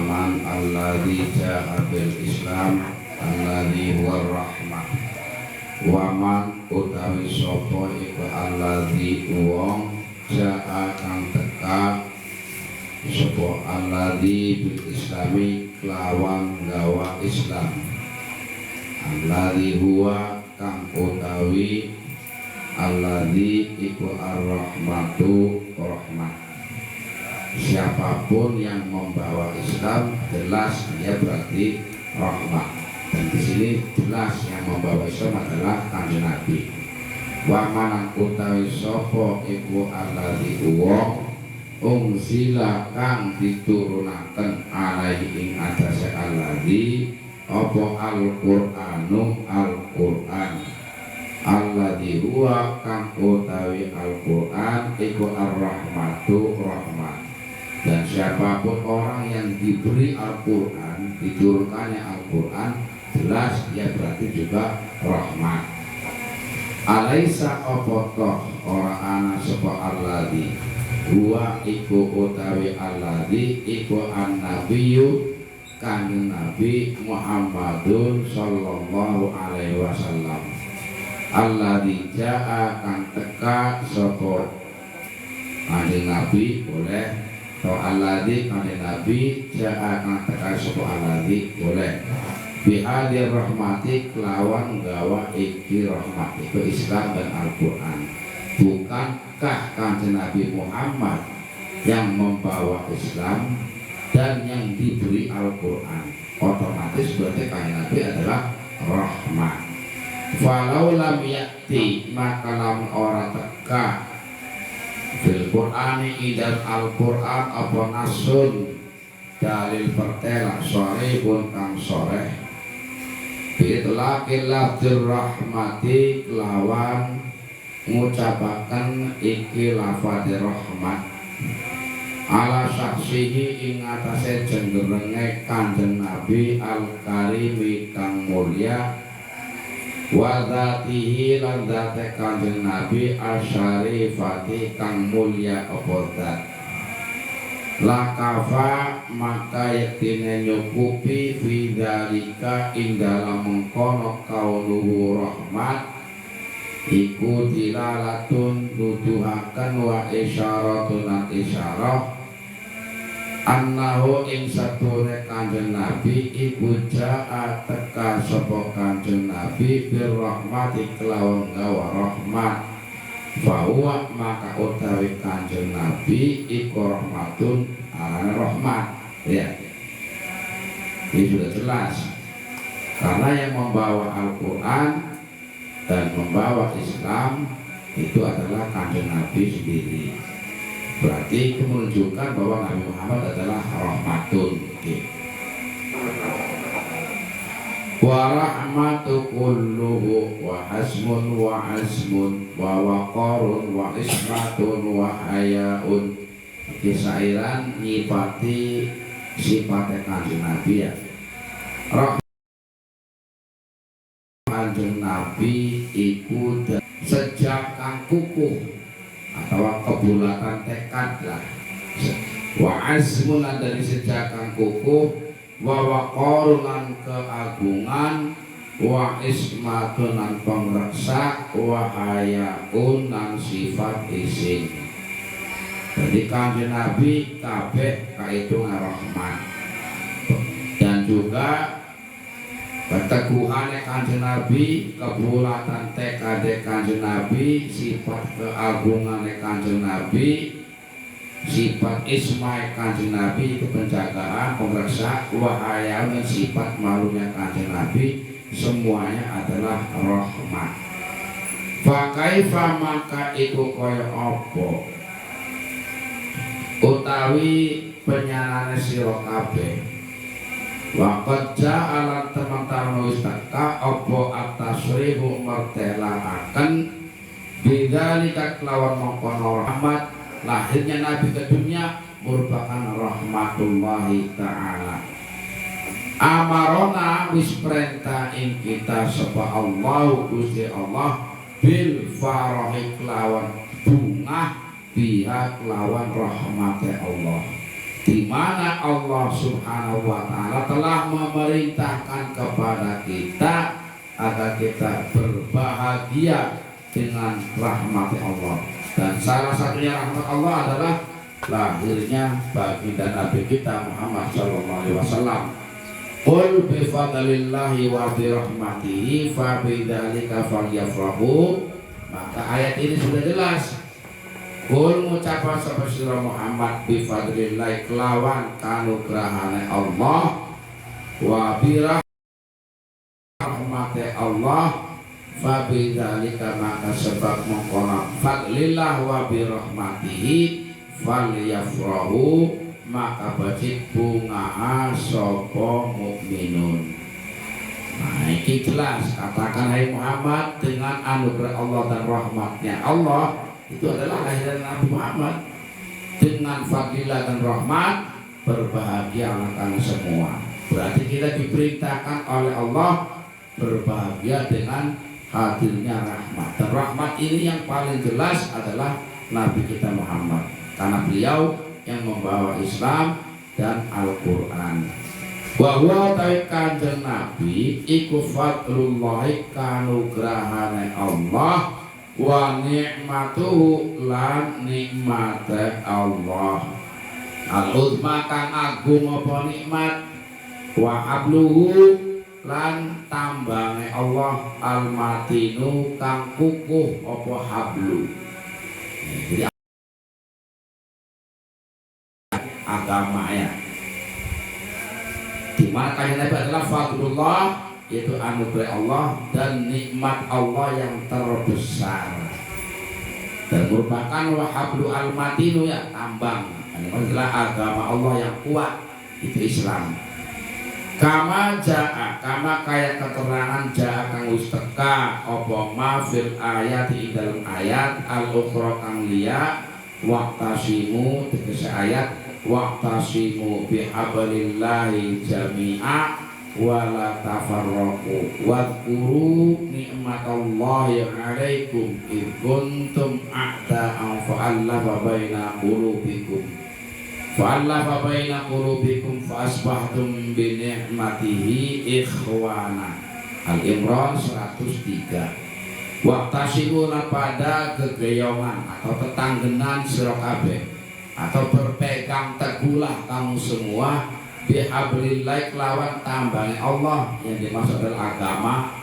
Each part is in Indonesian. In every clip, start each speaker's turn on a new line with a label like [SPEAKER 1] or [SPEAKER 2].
[SPEAKER 1] man alladzi ja'a bil Islam alladzi huwa rahmah. Wa man utawi sapa iku alladzi wong ja'a kang teka sapa alladzi bil Islami kelawan gawa Islam. Alladzi huwa kang utawi alladzi iku ar-rahmatu rahmat. Siapapun yang membawa Islam jelas dia berarti rahmat. Dan di sini jelas yang membawa Islam adalah Kanjeng Nabi. Wa man utawi sapa iku alladzi wong unzila kang diturunaken alaihi ing atase alladzi apa al-Qur'anu Al-Qur'an. Alladzi huwa kang utawi Al-Qur'an iku ar-rahmatu rahmat. Dan siapapun orang yang diberi Al-Qur'an, diturunkannya Al-Qur'an, jelas dia berarti juga rahmat. Alaisa apa toh ora ana sapa alladzi huwa iku utawi alladzi iku an-nabiyyu Kanjeng Nabi Muhammadun sallallahu alaihi wasallam. Alladzi jaa kang teka sapa Kanjeng Nabi boleh, atau alladzi Kanjeng Nabi jaa kang teka sapa alladzi boleh. Bihadir rahmati kelawan gawa iki rahmat itu Islam dan Al-Qur'an. Bukankah Kanjeng Nabi Muhammad yang membawa Islam dan yang diberi Al-Qur'an? Otomatis berarti Kanjeng Nabi adalah rahmat. Falau lam yakti maka lam ora teka fil Qur'ani idal Al-Qur'an apa nasun dalil pertela sore pun kang sore bitlaqil lafzir rahmati kelawan ngucapaken iki lafadz rahmat ala saksihi ing atase jenderenge Kanjeng Nabi al-karimi kang mulya wa dzatihi lan dzate Kanjeng Nabi asyarifati kang mulya apa dzat. Lakafa maka yaktine nyukupi fidzalika ing dalam mengkono kaunuhu rahmat iku dilalatun nuduhaken wa isyaratun lan isyarah annahu ing satune Kanjeng Nabi iku jaa teka sapa Kanjeng Nabi bir rahmati kelawan gawa rahmat. Bahwa maka utawi Kanjeng Nabi iku rahmatun alana rahmat. Ya, ini sudah jelas karena yang membawa Al-Quran dan membawa Islam itu adalah Kanjeng Nabi sendiri. Berarti itu menunjukkan bahwa Nabi Muhammad adalah rahmatun. Wa rahmatu kulluhu wa hasmun wa azmun wa waqarun wa ismatun wa hayaun. Kisairan nyipati sifatnya Kanjeng Nabi ya. Kanjeng Nabi iku sejak kang kukuh atau kebulatan tekad lah. Wa azmun dari sejak kang kukuh wa waqarun keagungan wa ismatun lan pangreksa wa hayaun lan sifat isin. Jadi Kanjeng Nabi kabeh kaitung rahmat. Dan juga keteguhannya Kanjeng Nabi, kebulatan tekad Kanjeng Nabi, sifat keagungannya Kanjeng Nabi, sifat ismai Kanjeng Nabi itu penjagaan, pemreksa, wahaya dan sifat malunya Kanjeng Nabi semuanya adalah rahmat. Fakaifa maka iku kaya apa utawi penyanane sira kabeh waqad ja'ala teman-teman wis teka apa at-tasrihu martelaaken bidzalika kelawan mengkono rahmat. Lahirnya Nabi ke dunia merupakan rahmatullahi ta'ala. Amarona wis perintah ing kita sapa Allah Gusti Allah bil farahi kelawan bunga biha kelawan rahmate Allah. di mana Allah Subhanahu wa taala telah memerintahkan kepada kita agar kita berbahagia dengan rahmat Allah. Dan salah satunya rahmat Allah adalah lahirnya baginda Nabi kita Muhammad sallallahu alaihi wasallam. Qul bi fadlillahi wa bi rahmatihi fa bidzalika falyafrahu. Maka ayat ini sudah jelas. Kul ngucapan sapa sira Muhammad bi fadlillah kelawan kanugrahane Allah wa bi rahmate Allah fa bidzalika maka sebab mengkono fadlillah wa bi rahmatihi falyafrahu maka bacik bunga sapa mukminun. Nah ini jelas, katakan hai Muhammad dengan anugerah Allah dan rahmatnya Allah itu adalah kelahiran Nabi Muhammad. Dengan fadilah dan rahmat berbahagia akan semua. Berarti kita diperintahkan oleh Allah berbahagia dengan hadirnya rahmat. Dan rahmat ini yang paling jelas adalah Nabi kita Muhammad, karena beliau yang membawa Islam dan Al-Quran. Bahwa kanjeng Nabi iku fadlullahi kanugrahane Allah wa ni'matuhu lan nikmate Allah. Al-uzma kang agung apa nikmat, wa habluhu lan tambange Allah, al-matinu kang kukuh apa hablu. Jadi agama ya, dimana kanjeng Nabi adalah fadlullah, yaitu anugerah Allah dan nikmat Allah yang terbesar, dan merupakan wahablu al-matinu ya tambang. Ini adalah agama Allah yang kuat, itu Islam. Kama ja'a, kama kaya keterangan ja'a kang wis teka apa ma fil ayat di dalam ayat al-ukhra kang liya waqtasimu tegese ayat waqtasimu bihablillahi jami'a wala tafarraqu wadhkuru ni'matallahi 'alaikum id kuntum a'da'an fa'alafa baina qulubikum fa asbahtum bi ni'matihi ikhwana. Al-Imran 103. Waqtasimu pada gegeyongan atau tetanggenan sira kabeh atau berpegang teguhlah kamu semua bihablillah kelawan tambangi Allah, yang dimaksud adalah agama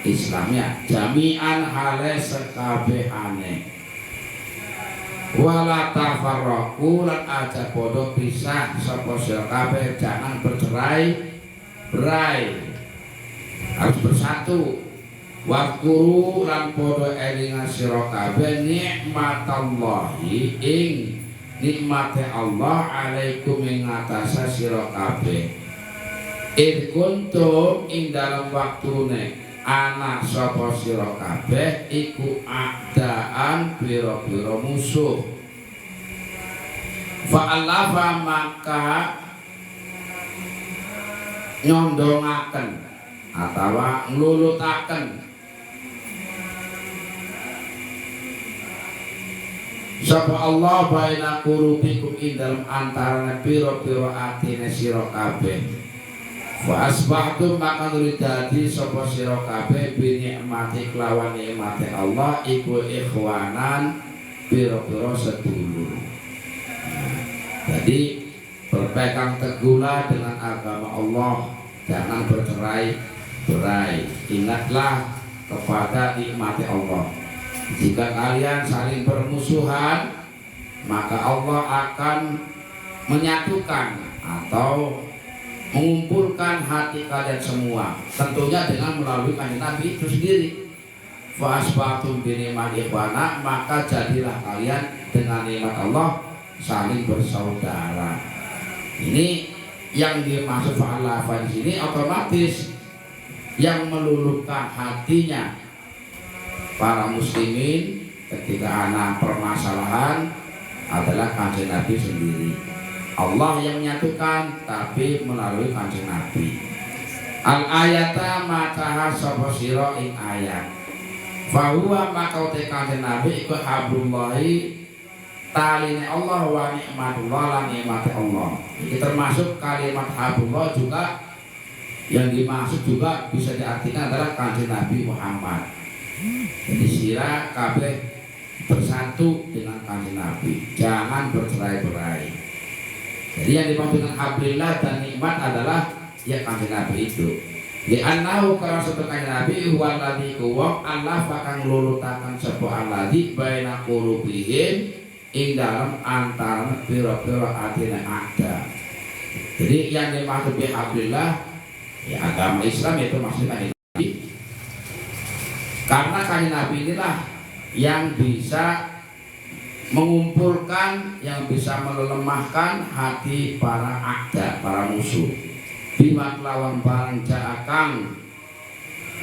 [SPEAKER 1] Islamnya jami'an hale sekabehane. Wala tafarraqu lan aja podo pisah sapa sira kabeh, jangan bercerai-berai, harus bersatu. Waquru lan podo elinga sira kabeh nikmatallahi ing nikmate Allah alaikum ing atase sira kabeh. Id kuntum ing dalam waktune anak sapa sira kabeh iku adaan pira-pira musuh. Fa'alafa maka nyondongaken atawa nglulutaken sapa Allah baina qulubikum ing dalem antarane pira-pira atine sira kabeh. Wa asbahtum maka nuli dadi sapa sira kabeh bi nikmati kelawan nikmate Allah iku ikhwanan pira-pira sedulur. Jadi berpegang teguhlah dengan agama Allah, jangan bercerai-berai. Ingatlah kepada nikmati Allah. Jika kalian saling bermusuhan, maka Allah akan menyatukan atau mengumpulkan hati kalian semua, tentunya dengan melalui kanjeng Nabi itu sendiri. Fa asbatum bi ni'mati ikhwana, maka jadilah kalian dengan nikmat Allah saling bersaudara. Ini yang dimaksud fa'alafa di sini, otomatis yang meluluhkan hatinya para muslimin ketika ada permasalahan adalah kanjeng Nabi sendiri. Allah yang menyatukan tapi melalui kanjeng Nabi. Al ayata macaha sapa sira ing ayat. Fa huwa maka te kanjeng Nabi iku hablullahi taline Allah wa nikmatullah lan nikmat Allah. Ini termasuk kalimat hablullah juga yang dimaksud juga bisa diartikan adalah kanjeng Nabi Muhammad. Jadi sira kabeh bersatu dengan kanjeng Nabi, jangan bercerai-berai. Jadi yang dimaksud dengan hablillah dan nikmat adalah ya kanjeng Nabi itu. Di annahu kalau sebut kanjeng Nabi huwa alladzi kuwa Allah bakang lulutaken sapa alladzi baina qulubihim ing dalam antara pira-pira atine ada. Jadi yang dimaksud bi hablillah ya agama Islam itu maksudnya kanjeng Nabi. Karena kanjeng Nabi inilah yang bisa mengumpulkan, yang bisa melemahkan hati para akda, para musuh. Bima kelawan barang ja'akang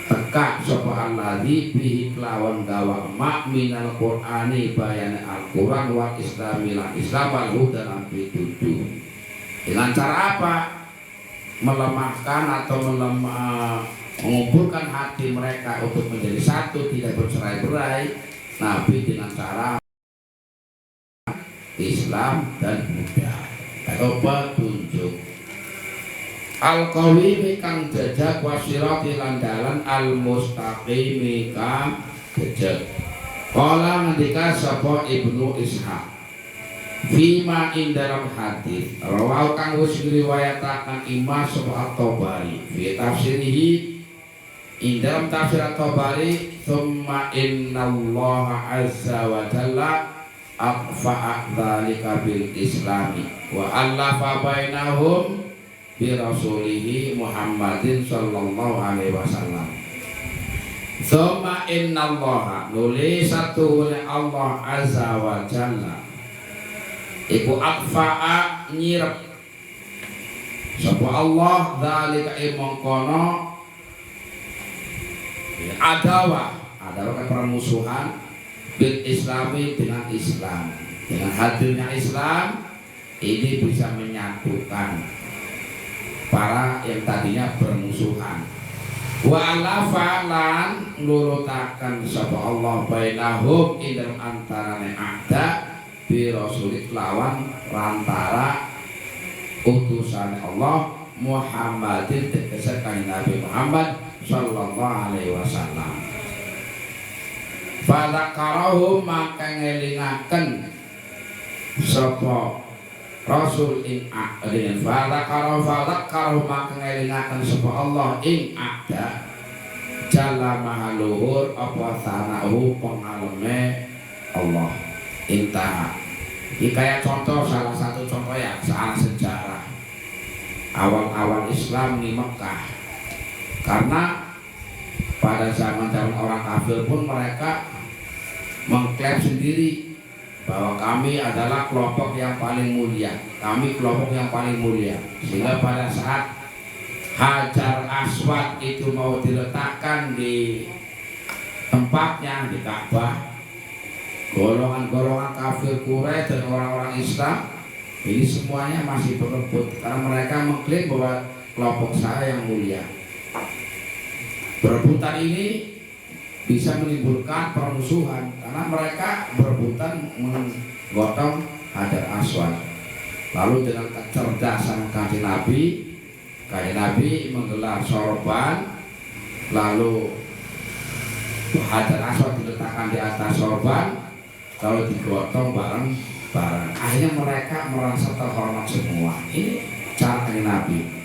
[SPEAKER 1] tekak sapa alladzi bihi kelawan gawa mak minal qur'ani bayan al-Qur'an wal islami lan Islam wal huda lan pituduh. Dengan cara apa? Melemahkan atau mengumpulkan hati mereka untuk menjadi satu, tidak bercerai-berai. Nabi dengan cara Islam dan Buddha atau petunjuk. Al-Qawimi kang jajak wasirati landalan al-mustaqimi kang jajak. Kala ngendika sapa Ibnu Ishaq fima ing dalam hadis rawal kang wis riwayataken Imam sapa At-Tabari fi tafsirihi ing dalam tafsir At-Tabari thumma innallaha azza wa jalla aqfa'a dzalika bil islami wa allafa bainahum bi rasulihi Muhammadin sallallahu alaihi wasallam. Thumma innallaha nulis satu oleh Allah azza wa jalla iku aqfa'a nyirep sapa Allah dzalika mongkono adawa kan permusuhan bil islami dengan Islam. Dengan hadirnya Islam ini bisa menyatukan para yang tadinya bermusuhan. Wa alafa lan nurutaken sapa Allah bainahum ing antarane ada bi rasulit lawan rantara utusan Allah Muhammadin tegese kanjeng Nabi Muhammad sallallahu alaihi wasallam. Fadzakarahu maka ngelingaken sapa Rasul ing dengan fadzakarahu maka ngelingaken sapa Allah ing ada jalla mahaluhur apa sanahu pengaleme Allah intaha. Ini kayak contoh, salah satu contoh ya soal sejarah awal-awal Islam di Mekah. Karena pada zaman orang kafir pun mereka mengklaim sendiri bahwa kami adalah kelompok yang paling mulia, kami kelompok yang paling mulia. Sehingga pada saat Hajar Aswad itu mau diletakkan di tempatnya di Ka'bah, golongan-golongan kafir Quraisy dan orang-orang Islam ini semuanya masih berebut karena mereka mengklaim bahwa kelompok saya yang mulia. Perebutan ini bisa menimbulkan permusuhan karena mereka berebutan menggotong Hajar Aswad. Lalu dengan kecerdasan kanjeng Nabi menggelar sorban, lalu Hajar Aswad diletakkan di atas sorban, lalu digotong bareng-bareng. Akhirnya mereka merasa terhormat semua. Ini cara kanjeng Nabi.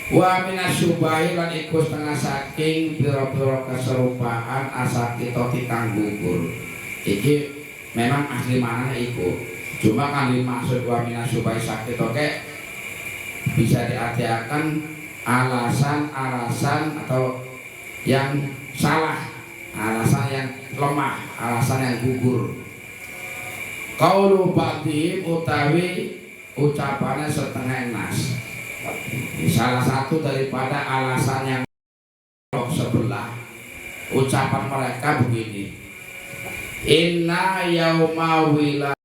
[SPEAKER 1] Wa minasyubahi lan iku setengah saking pira-pira keserupaan asakita tikang gugur. Iki memang asli manane iku. Cuma kan dimaksud wa minasyubahi sakita kek bisa diartikan alasan-alasan atau yang salah, alasan yang lemah, alasan yang gugur. Qaulu ba'dihim utawi ucapannya setengah nas. Salah satu daripada alasan yang sebelah ucapan mereka begini: inna yauma wiladati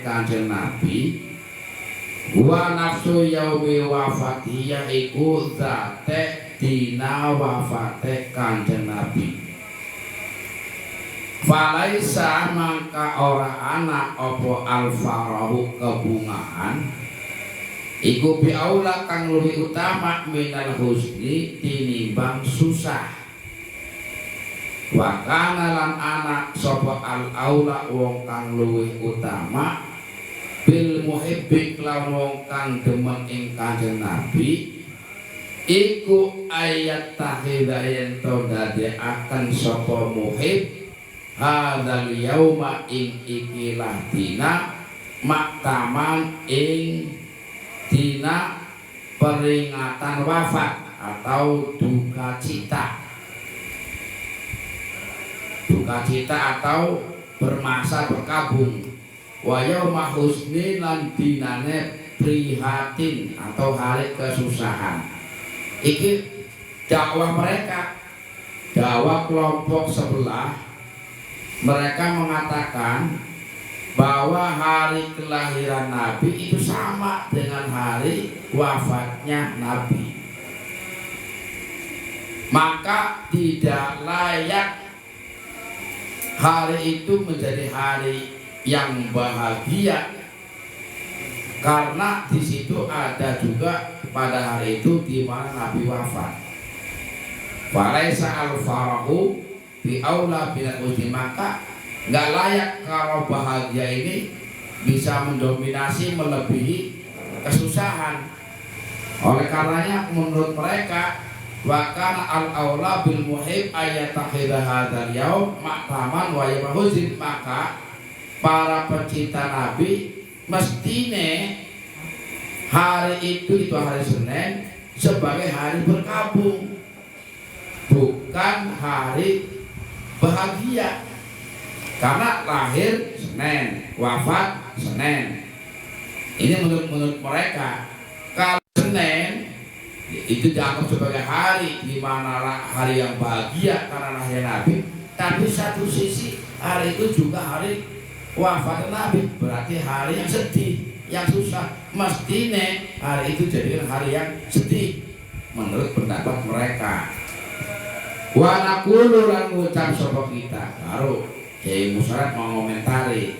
[SPEAKER 1] kanjeng Nabi wa nafsu yaumi wafatiya iku zate dina wafate kanjeng Nabi. Falaisa maka ora ana apa al-farahu kebungaan iku biaula kang luwih utama minal husni tinimbang susah. Wa kana lan ana sapa al-aula wong kang luwih utama bil muhibbi lan wong kang demen ing Kanjeng Nabi iku ayat tahidha yen to dadekaken sapa muhib hadzal yauma ing ikilah dina maktaman ing dina peringatan wafat atau duka cita atau bermasa berkabung wa yauma husni lan dinane prihatin atau hari kesusahan. Iki dakwah mereka, dakwah kelompok sebelah. Mereka mengatakan bahwa hari kelahiran Nabi itu sama dengan hari wafatnya Nabi. Maka tidak layak hari itu menjadi hari yang bahagia, karena di situ ada juga pada hari itu di mana Nabi wafat. Falaisa al-farahu bi aula bil husni, maka nggak layak kalau bahagia ini bisa mendominasi melebihi kesusahan. Oleh karenanya menurut mereka wa kana al aula bil muhib ayatakhidha hadzal yaum maqtaman wa yahuzin, maka para pecinta Nabi mestine hari itu hari Senin sebagai hari berkabung, bukan hari bahagia, karena lahir Senin, wafat Senin. Ini menurut mereka. Kalau Senin itu dianggap sebagai hari di mana hari yang bahagia karena lahir Nabi, tapi satu sisi hari itu juga hari wafat Nabi, berarti hari yang sedih, yang susah. Mestine hari itu jadikan hari yang sedih menurut pendapat mereka. Wa naqulu lan ngucap sapa kita karo Kiai Musyarat mau ngomentari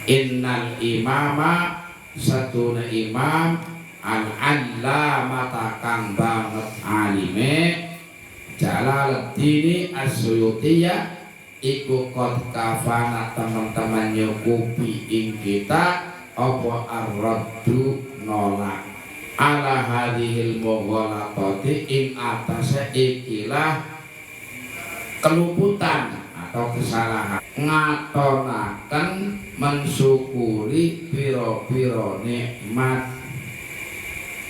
[SPEAKER 1] innal imama satuna imam al-allamata kang banget alime Jalaluddin As-Suyutiyah iku qad kafana teman-teman nyukupi ing kita apa ar-raddu nolak ala hadhil mughalatati ing atase ikilah keluputan atau kesalahan ngatonaken mensyukuri piro-piro nikmat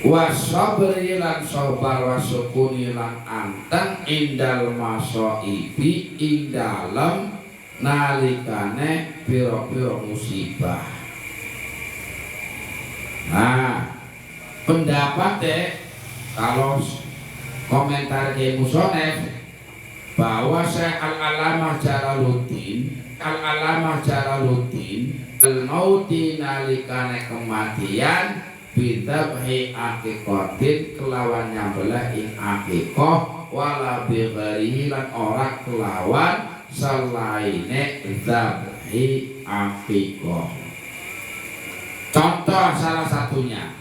[SPEAKER 1] wasabri lan sabar wasukuni lan anteng indal masaibi ing dalem nalikane piro-piro musibah. Nah, pendapat kalau komentar Kiai Musonef bahwa Syekh Al-Alamah Jalaluddin al-mauti nalikane kematian bidabhi akikotin kelawan nyambelah ing akikoh wala bigarihi lan ora kelawan selaine zabhi akikoh. Contoh salah satunya,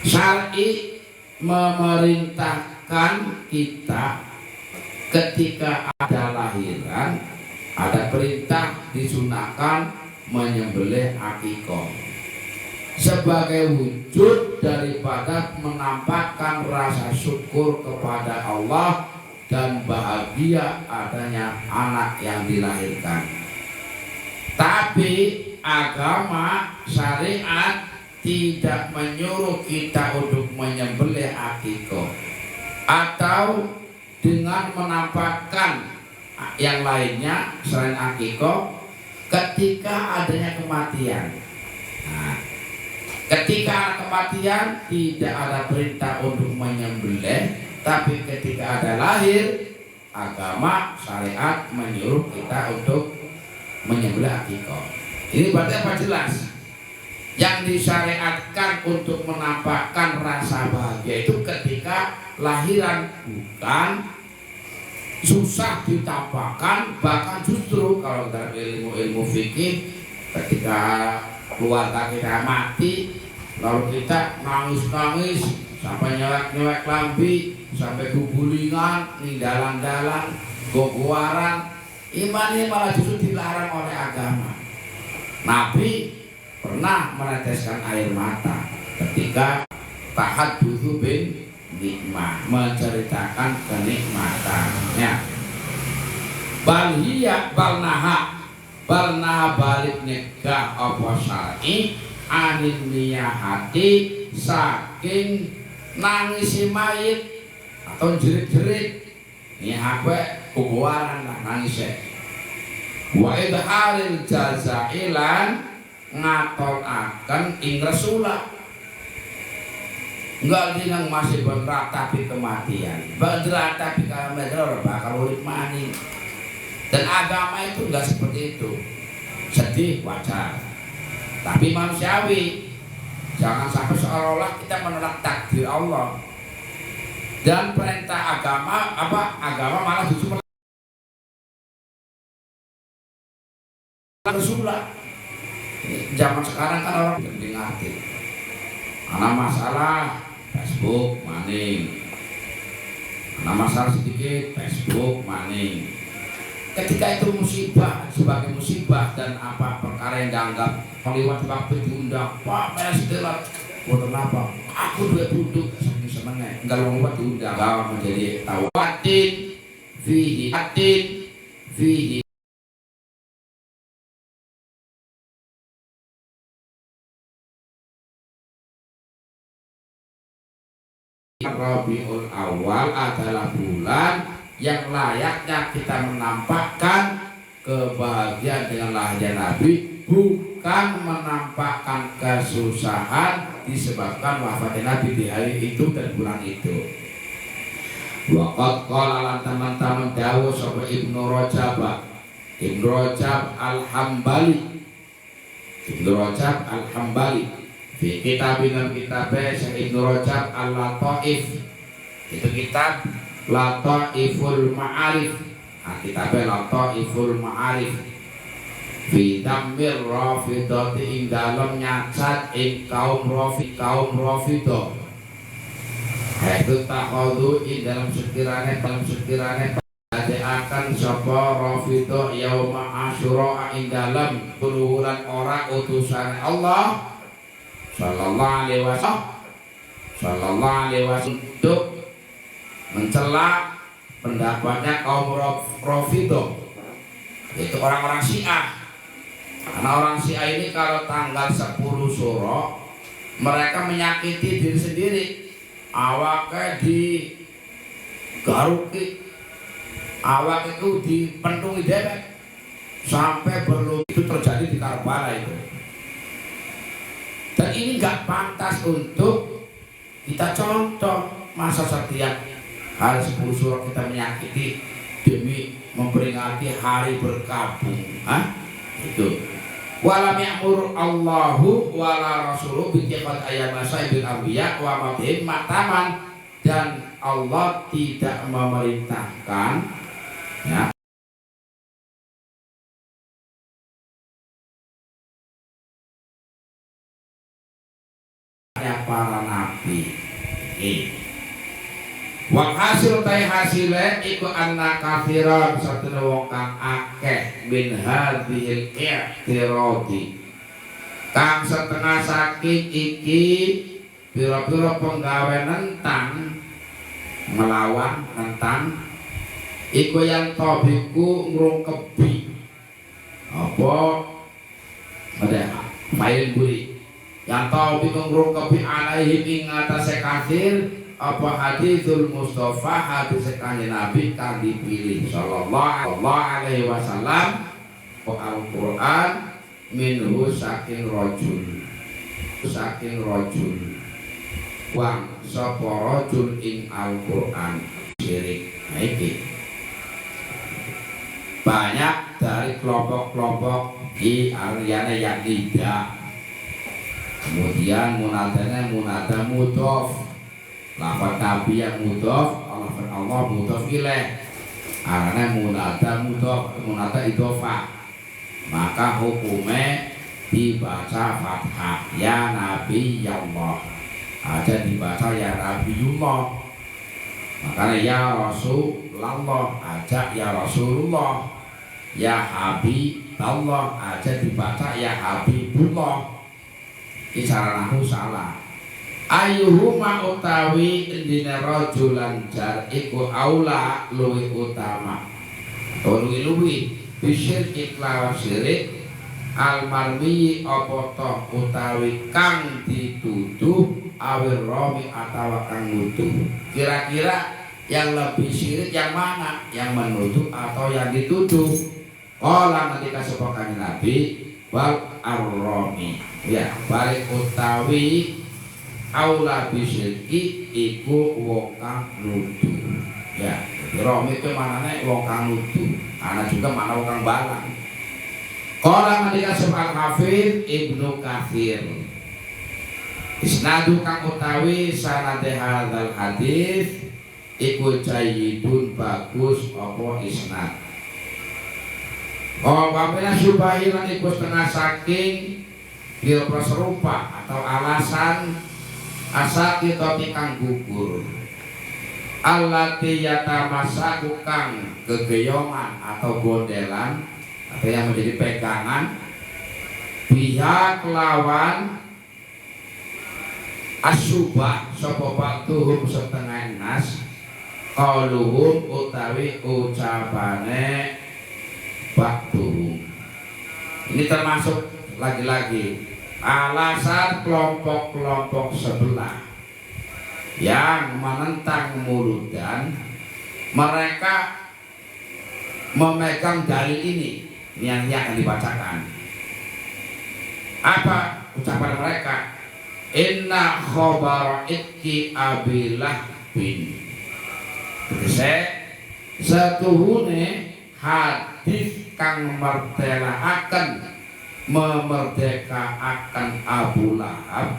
[SPEAKER 1] syar'i memerintahkan kita ketika ada lahiran, ada perintah disunahkan menyembelih akikoh sebagai wujud daripada menampakkan rasa syukur kepada Allah dan bahagia adanya anak yang dilahirkan. Tapi agama syariat tidak menyuruh kita untuk menyembelih akikoh atau dengan menampakkan yang lainnya selain akikoh ketika adanya kematian. Nah, ketika kematian tidak ada perintah untuk menyembelih, tapi ketika ada lahir, agama syariat menyuruh kita untuk menyembelih akikoh. Ini berarti apa jelas? Yang disyariatkan untuk menampakkan rasa bahagia itu ketika lahiran, bukan susah ditampakkan, bahkan justru kalau dalam ilmu fikih ketika keluarga kita mati lalu kita nangis-nangis sampai nyewek-nyewek lambi, sampai gugulingan, ninggalan-dalan, gogoaran, iman ini malah justru dilarang oleh agama. Nabi pernah meneteskan air mata ketika tahadutsu bin nikmah, menceritakan kenikmatannya. Balhiya balnaha balik nyegah apa syar'i anin niyahati saking nangisi mayit atau jerit-jerit nih apa kubuaran lah nangisnya. Wa idharil jazailan ngatolaken ing rasulah enggak dinang masih berratapi kematian, berratapi kematian bakal urip maning. Dan agama itu enggak seperti itu. Sedih wajar, tapi manusiawi. Jangan sampai seolah-olah kita menolak takdir Allah. Dan perintah agama agama malah justru Rasulullah. Zaman sekarang kan orang ngerti. Karena masalah Facebook maning, karena masalah sedikit Facebook maning. Ketika itu musibah sebagai musibah dan apa perkara yang dianggap lewat waktu diundang, Pak Presiden, buat apa? Aku dua duduk seneng-senengnya, enggak lewat diundang, bahwa menjadi tawatin, fihi Rabiul Awal adalah bulan yang layaknya kita menampakkan kebahagiaan dengan lahirnya Nabi, bukan menampakkan kesusahan disebabkan wafatnya Nabi di hari itu dan bulan itu. Waqad qala lan teman-teman dawuh sapa Ibnu Rajab Al-Hambali fi kitabina kitabe Ibnu Rajab Al-Lataif, itu kitab Lataiful Ma'arif. Kitabnya Lataiful Ma'arif fi dammir rafidati ing dalem nyacat ing kaum rafidah. Itu takhadu ing dalam sekiranya akan sapa rafidah yauma asyura ing dalam puluhan orang utusan Allah sallallahu alaihi wasallam untuk mencela pendapatnya kaum Rafidah, itu orang-orang Syiah. Karena orang Syiah ini kalau tanggal 10 Syuro mereka menyakiti diri sendiri, awaknya digaruki, awak itu dipentungi dewek sampai berlumut. Itu terjadi di Karbala itu. Dan ini nggak pantas untuk kita contoh. Masa setiap hari 10 Syuro kita menyakiti demi memperingati hari berkabung, itu. Walam ya'mur Allahu wala rasuluhu bi ittikhadhi ayyama sayyidil anbiya wa madhim mataman, dan Allah tidak memerintahkan ya para nabi. Wa hasil tai hasile iku anna kafiran satune wong kang akeh min hadhil i'tiradi, kang setengah saking iki pira-pira penggawe nentang melawan nentang iku yang tobiku ngrungkebi apa ada main buri yang tobiku ngrungkebi alaihim ing atase kafir apa hadithul Mustafa, hadis kanjeng Nabi kang dipilih sallallahu alaihi wasallam, Al-Qur'an minhu saking rajul wang sapa rajul ing Al-Qur'an syirik. Nah, iki banyak dari kelompok-kelompok di aliane yang tidak, kemudian munadanya munada mudhof, lafaz Nabi yang mudhof, lafaz Allah mudhof ilaih. Arane munada idhofah. Maka hukumnya dibaca fathah ya Nabi Allah, aja dibaca ya Nabiullah. Makanya ya Rasulullah aja ya Rasulullah, ya Habiballah aja dibaca ya Habibullah. Ini cara nahu salah. Ayuhuma utawi indine rajulan jar iku aula luwi utama atau luwi bisyir iklawan syirik almarwi apa toh utawi kang dituduh awir romi atau kang nuduh. Kira-kira yang lebih syirik yang mana, yang menuduh atau yang dituduh? Kala ketika sepakanya Nabi wal ar-romi, ya balik utawi aula bisyirki iku wong kang nuduh. Ya, romi itu manane wong kang nuduh, ana juga mana wong kang balang. Qala ketika sebab Hafidz Ibnu Katsir isnadu kang utawi sanade hadzal hadis iku jayyidun bagus apa isnad. Oh, wabila syubahilan iku setengah saking kira serupa atau alasan asa kita kang gugur. Allati yatamasaku kang kegeyongan atau gondelan atau yang menjadi pegangan pihak lawan asyubah sapa waktuhum setengah nas qauluhum utawi ucapane waktuhum. Ini termasuk lagi-lagi alasan kelompok-kelompok sebelah yang menentang muludan. Mereka memegang dalil ini yang akan dibacakan. Apa ucapan mereka? Inna khabara itki abilah bin. Setuhune hadis kang mertelaaken memerdekakan Abu Lahab,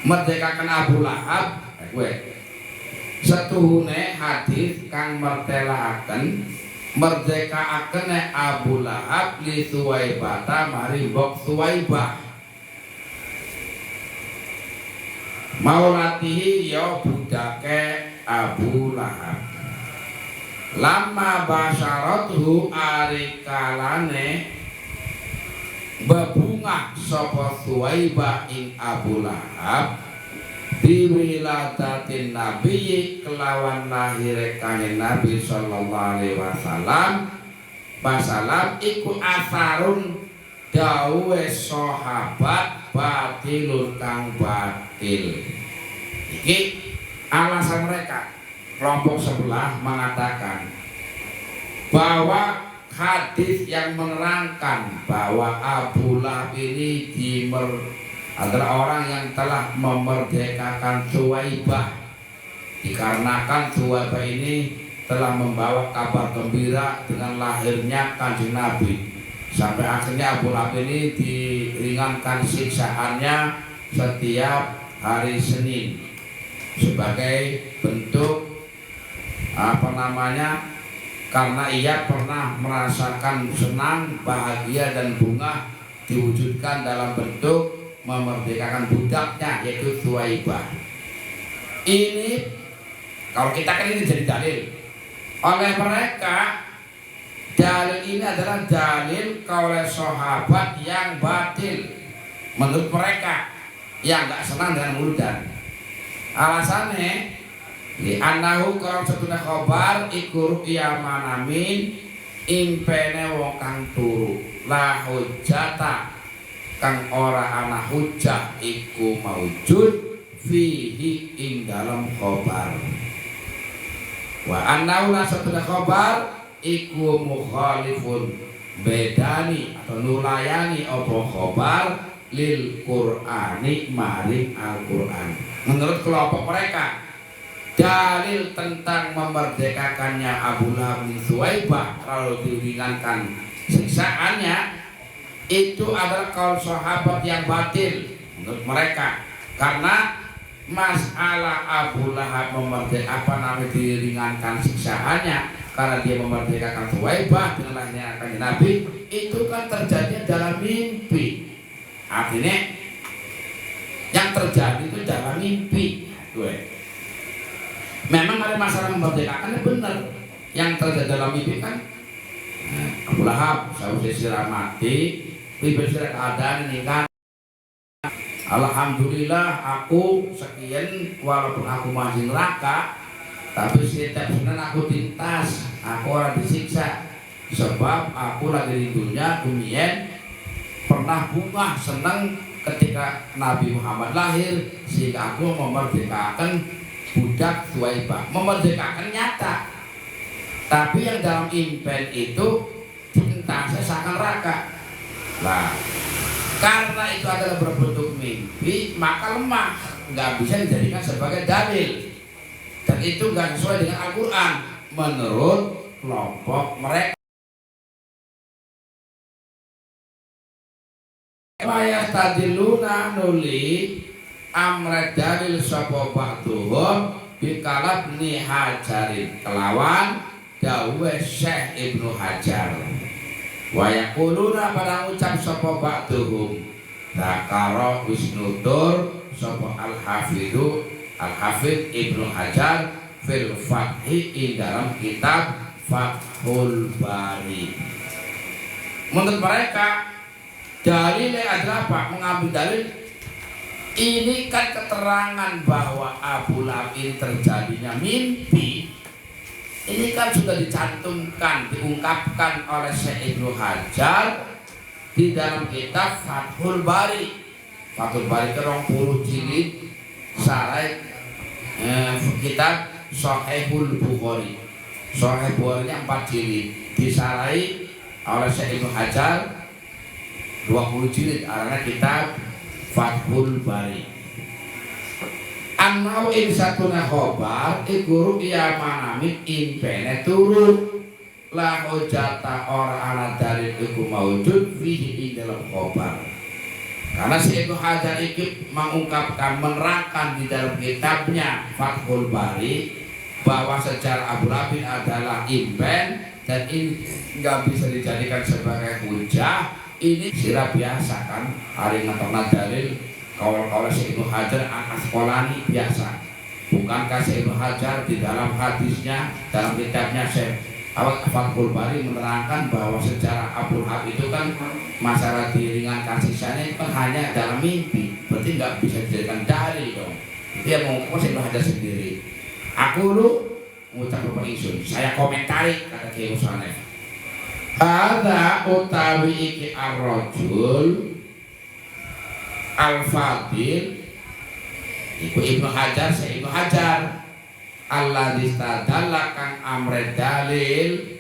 [SPEAKER 1] merdekakan Abu Lahab. Setuhune hadis kang mertelaaken merdekaaken Abu Lahab li Suwaibata mari mbok Suwaibah maulatihi ya budake Abu Lahab. Lama basyarathu arikalane bebungah sapa Suwaibah ing Abu Lahab biwiladatin Nabi kelawan lahir kanjeng Nabi sallallahu alaihi wasallam. Pasalam iku asarun dawuhe sahabat batilun kang batil. Iki alasan mereka. Kelompok sebelah mengatakan bahwa hadis yang menerangkan bahwa Abu Lahab ini adalah orang yang telah memerdekakan Suwaibah, dikarenakan Suwaibah ini telah membawa kabar gembira dengan lahirnya kanjeng Nabi, sampai akhirnya Abu Lahab ini diringankan siksaannya setiap hari Senin sebagai bentuk karena ia pernah merasakan senang, bahagia dan bunga diwujudkan dalam bentuk memerdekakan budaknya yaitu Suwaibah. Ini kalau kita kan ini jadi dalil oleh mereka. Dalil ini adalah dalil kaulai sahabat yang batil menurut mereka, yang gak senang dengan muludan. Alasannya li anahu kalau setuna khobar iku ru'ya manamin impene wong kang turu la hujjata kang ora ana hujjah iku maujud fihi ing dalam khobar. Wa anahu la setuna khobar iku mukhalifun bedani atau nulayani apa khobar lil Qur'ani maring Al-Qur'an. Menurut kelompok mereka, dalil tentang memerdekakannya Abu Lahab bin Suwaibah kalau diringankan siksaannya itu adalah kaul sahabat yang batil menurut mereka, karena masalah Abu Lahab diringankan siksaannya karena dia memerdekakan Thuwaibah dengan lahirnya kanjeng Nabi, itu kan terjadi dalam mimpi. Artinya yang terjadi itu dalam mimpi. Memang ada masalah memerdekakan, benar. Yang terjadi dalam mimpi kan Abu Lahab saya mati, tiba-tiba keadaan ini kan. Alhamdulillah aku sekian, walaupun aku masih neraka, tapi setiap senang aku tintas, aku orang disiksa, sebab aku lagi di dunia kemudian pernah bunga senang ketika Nabi Muhammad lahir, sehingga aku memerdekakan budak Thuwaibah, memerdekakan nyata. Tapi yang dalam impen itu tintasnya seakan neraka. Nah, karena itu adalah berbentuk mimpi, maka lemah, nggak bisa dijadikan sebagai dalil, dan itu nggak sesuai dengan Al-Quran menurut kelompok mereka. Wayah tadiluna nuli amret dalil sapa ba'duhum bikalab ni Hajarin kelawan dawe Syekh Ibnu Hajar. Wa yaquluna pada ucap sapa ba'duhum zakara wisnutur sapa al-hafidz Ibnu Hajar fil Fathi dalam kitab Fathul Bari. Menurut mereka dalilnya adalah apa? Mengambil dalil ini kan keterangan bahwa Abu Lahab ini terjadinya mimpi. Ini kan sudah dicantumkan, diungkapkan oleh Syekh Ibnu Hajar di dalam kitab Fathul Bari. Fathul Bari itu 20 jilid sarai kitab Sahihul Bukhari. Sahih Bukhari-nya 4 jilid disarai oleh Syekh Ibnu Hajar 20 jilid, artinya kitab Fathul Bari. Anau insatuna khobar ikuru iya manamit impene turun la hojata ora ala dalil iku maujud fihi ing dalam khobar. Karena si Ibnu Hajar ikut mengungkapkan, menerangkan di dalam kitabnya Fathul Bari bahwa secara Abu Lahab adalah impen dan ini nggak bisa dijadikan sebagai hujah. Ini sirah biasa kan, hari ngetokna dalil kalau si Ibnu Hajar Al-Asqalani biasa. Bukankah si Ibnu Hajar di dalam hadisnya, dalam kitabnya Syekh Fathul Bari menerangkan bahwa secara Abu Lahab itu kan masalah diringankan sisanya itu kan hanya dalam mimpi, berarti nggak bisa dijadikan dalil dong. Dia mau si Ibnu Hajar sendiri. Aku lu ngucap Bapak Ingsun, saya komentari kata Kiai Musanef. Ada utawi iki ar-rajul al-fadil iku Ibnu Hajar, Syekh Ibnu Hajar alladzi tadalla kang amre dalil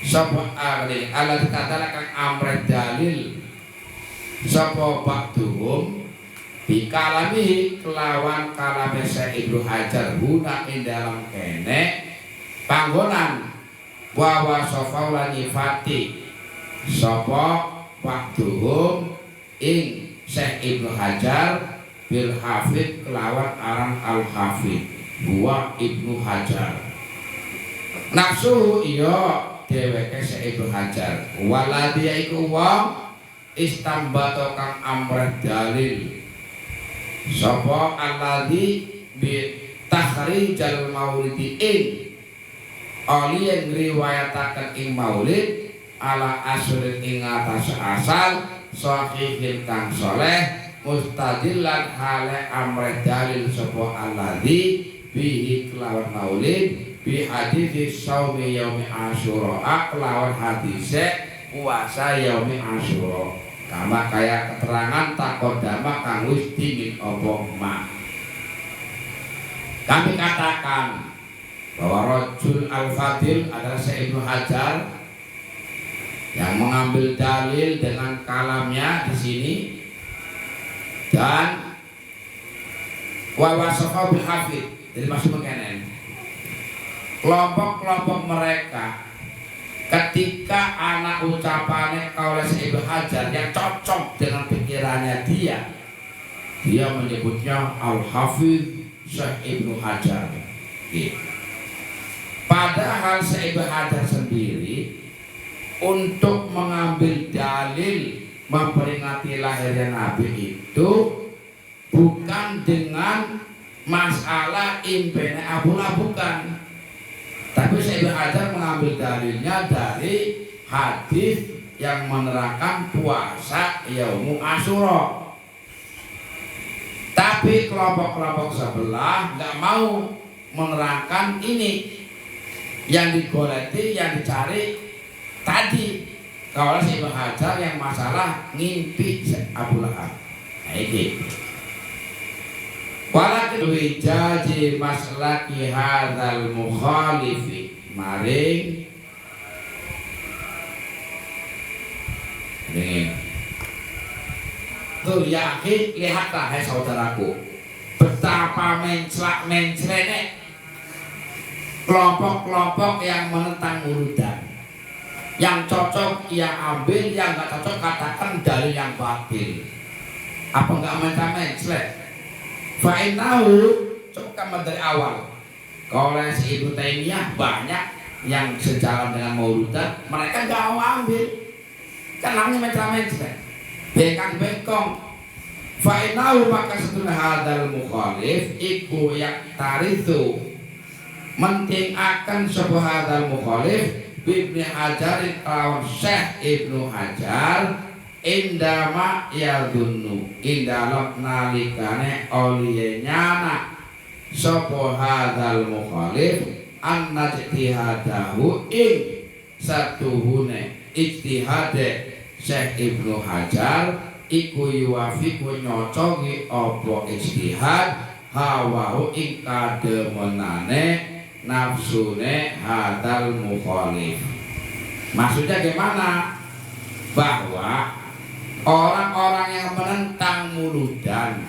[SPEAKER 1] sapa alladzi tadalla kang amre dalil sapa ba'duhum bikalami kelawan kalame Syekh Ibnu Hajar guna ing dalam kene panggonan wa safaulan nyifati sapa ba'duhum ing Syekh Ibnu Hajar bil Hafid kelawan aran al Hafid buah Ibnu Hajar nafsu iya dheweke Syekh Ibnu Hajar waladhiya iku wong istambato kang amreh dalil sapa alladhi bi takhrijal maulidi ing aliyen riwayataken ing maulid ala asrin ing atas asal sahihin kang soleh mustadillan hale amre dalil sapa alladzi bihi kelawan maulid bi hadithi saumi yaumi asyura kelawan hadise puasa yaumi asyura kama kaya keterangan takodama kang wis dingin apa mak. Kami katakan bahwa Rajul Al-Fadil adalah Syekh Ibnu Hajar yang mengambil dalil dengan kalamnya di sini dan wawasafa bil hafid. Jadi masih mengkenen kelompok-kelompok mereka ketika anak ucapannya oleh Syekh Ibnu Hajar yang cocok dengan pikirannya dia menyebutnya Al-Hafidz Syekh Ibnu Hajar. Padahal Syekh Ibnu Hajar sendiri untuk mengambil dalil memperingati lahirnya Nabi itu bukan dengan masalah impene Abdullah, bukan. Tapi Syekh Ibnu Hajar mengambil dalilnya dari hadis yang menerangkan puasa Yaumul Asyura. Tapi kelompok-kelompok sebelah nggak mau menerangkan ini. Yang digoleti, yang dicari tadi. Kalau Syekh Ibnu Hajar yang masalah ngimpi Abu Lahab. Nah ini. Walakin wijaji maslaki hadzal mukhalifi maring ini. Tuh yakin, lihatlah hai saudaraku, betapa menclek-menclene kelompok-kelompok yang menentang muludan. Yang cocok ia ambil, yang nggak cocok katakan dalil yang batil. Apa nggak menclek? Fa'innahu, coba dari awal. Kalau si Ibnu Taimiyah banyak yang sejalan dengan muludan, mereka nggak mau ambil. Kan namanya menclek. Bengkang-bengkong. Fa'innahu maka setelah hadal mukhalif iku yang tarithu menting akan sebuah hadal mukhalif Ibnu Hajar kawan Syekh Ibnu Hajar indama yadunnu indalok nalikane oliyenya sebuah hadal mukhalif anna ijtihadahu ing satuhune ijtihade Syekh Ibnu Hajar iku yuwafiqu nyocoki apa ijtihad hawahu ing kademenane nafsune hadal mukhalif. Maksudnya gimana? Bahwa orang-orang yang menentang muludan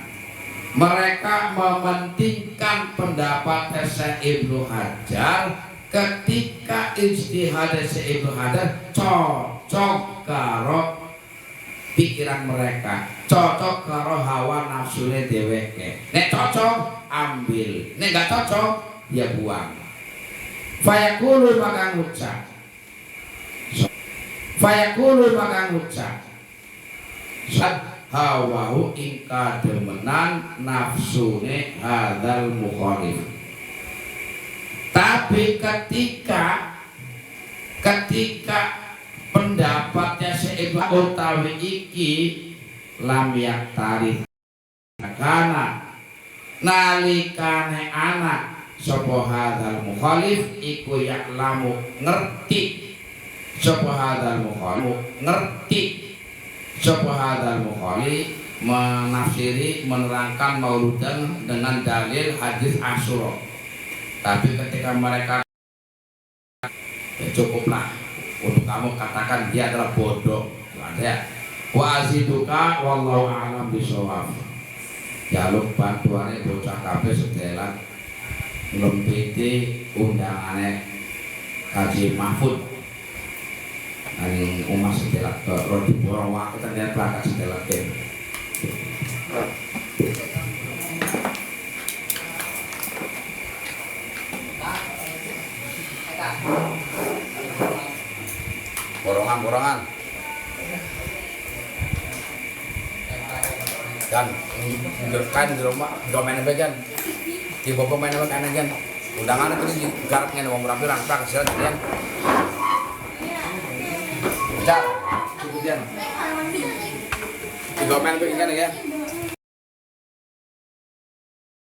[SPEAKER 1] mereka mementingkan pendapat Syekh Ibnu Hajar ketika ijtihad Syekh Ibnu Hajar cocok karo pikiran mereka, cocok karo hawa nafsune dheweke. Nek cocok ambil, nek gak cocok ya buang. Fayaqulu maka ngucap sad hawahu ingka demenan nafsune hadzal mukhalif. Tapi ketika pendapatnya Syekh utawi iki lam yaktari kana nalikane anak sapa hadzal mukhalif iku yaklamu ngerti sapa hadzal mukhalif menafsiri menerangkan mauludan dengan dalil hadis Asyura. Tapi ketika mereka ya cukuplah untuk kamu katakan dia adalah bodoh. Ya. Wa aziduka wallahu a'lam bishawab. Jaluk bantuane bocah kabeh sedelan lempiti undangane Kaji Mahfud nang omah sedelat rodi borong wae ternyata plakat sedelat ke. Borongan kan kan di rumah domain bagian di bawah main apa kan kan undangan itu di garaknya mau merampilan pak kesian kan jar cukup dia di domain bagian kan ya